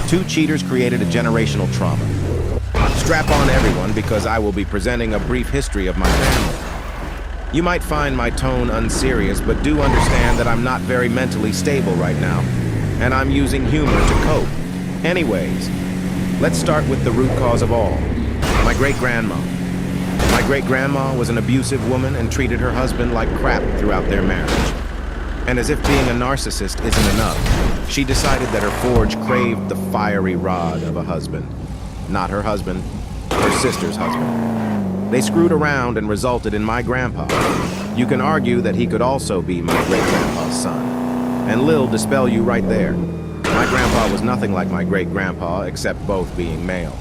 Two cheaters created a generational trauma. Strap on, everyone, because I will be presenting a brief history of my family. You might find my tone unserious, but do understand that I'm not very mentally stable right now, and I'm using humor to cope. Anyways, let's start with the root cause of all. My great-grandma. My great-grandma was an abusive woman and treated her husband like crap throughout their marriage. And as if being a narcissist isn't enough, she decided that her forge craved the fiery rod of a husband. Not her husband, her sister's husband. They screwed around and resulted in my grandpa. You can argue that he could also be my great-grandpa's son. And Lil dispel you right there. My grandpa was nothing like my great-grandpa, except both being male.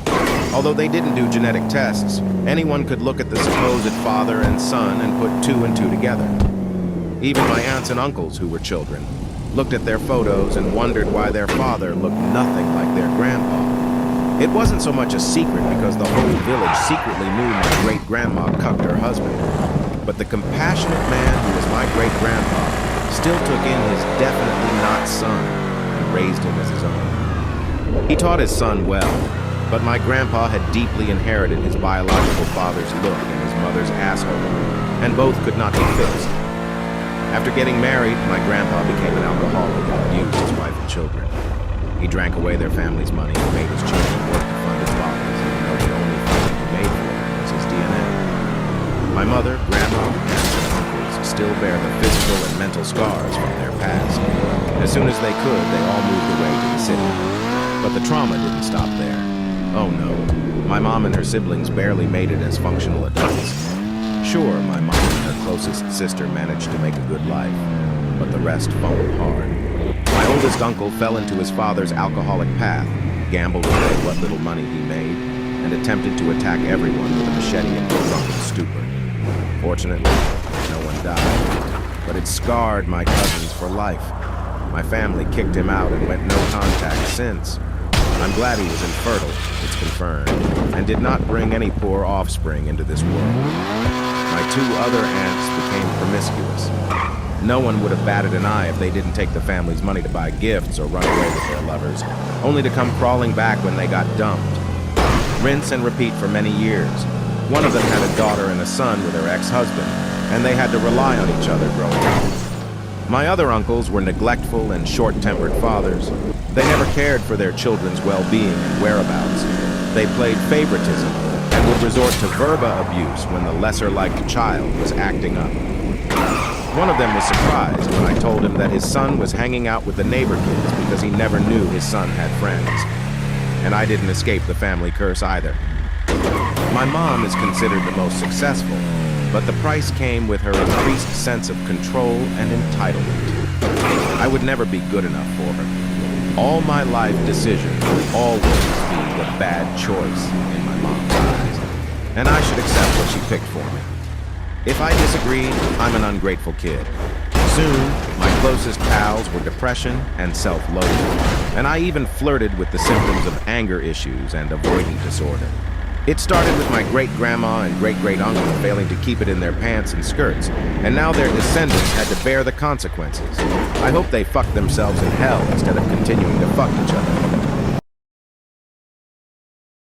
Although they didn't do genetic tests, anyone could look at the supposed father and son and put two and two together. Even my aunts and uncles, who were children, looked at their photos and wondered why their father looked nothing like their grandpa. It wasn't so much a secret because the whole village secretly knew my great-grandma cucked her husband. But the compassionate man who was my great-grandpa still took in his definitely not son and raised him as his own. He taught his son well, but my grandpa had deeply inherited his biological father's look and his mother's asshole, and both could not be fixed. After getting married, my grandpa became an alcoholic and abused his wife and children. He drank away their family's money and made his children work to fund his fathers, even though the only thing he made for them was his DNA. My mother, grandma, aunts, and uncles still bear the physical and mental scars from their past. As soon as they could, they all moved away to the city. But the trauma didn't stop there. Oh no, my mom and her siblings barely made it as functional adults. Sure, my mom and her closest sister managed to make a good life, but the rest fumbled hard. My oldest uncle fell into his father's alcoholic path, gambled away what little money he made, and attempted to attack everyone with a machete in a drunken stupor. Fortunately, no one died, but it scarred my cousins for life. My family kicked him out and went no contact since. I'm glad he was infertile, it's confirmed, and did not bring any poor offspring into this world. My two other aunts became promiscuous. No one would have batted an eye if they didn't take the family's money to buy gifts or run away with their lovers, only to come crawling back when they got dumped. Rinse and repeat for many years. One of them had a daughter and a son with her ex-husband, and they had to rely on each other growing up. My other uncles were neglectful and short-tempered fathers. They never cared for their children's well-being and whereabouts. They played favoritism and would resort to verbal abuse when the lesser-liked child was acting up. One of them was surprised when I told him that his son was hanging out with the neighbor kids because he never knew his son had friends. And I didn't escape the family curse either. My mom is considered the most successful, but the price came with her increased sense of control and entitlement. I would never be good enough for her. All my life decisions would always be the bad choice in my mom's eyes, and I should accept what she picked for me. If I disagreed, I'm an ungrateful kid. Soon, my closest pals were depression and self-loathing, and I even flirted with the symptoms of anger issues and avoidant disorder. It started with my great-grandma and great-great-uncle failing to keep it in their pants and skirts, and now their descendants had to bear the consequences. I hope they fucked themselves in hell instead of continuing to fuck each other.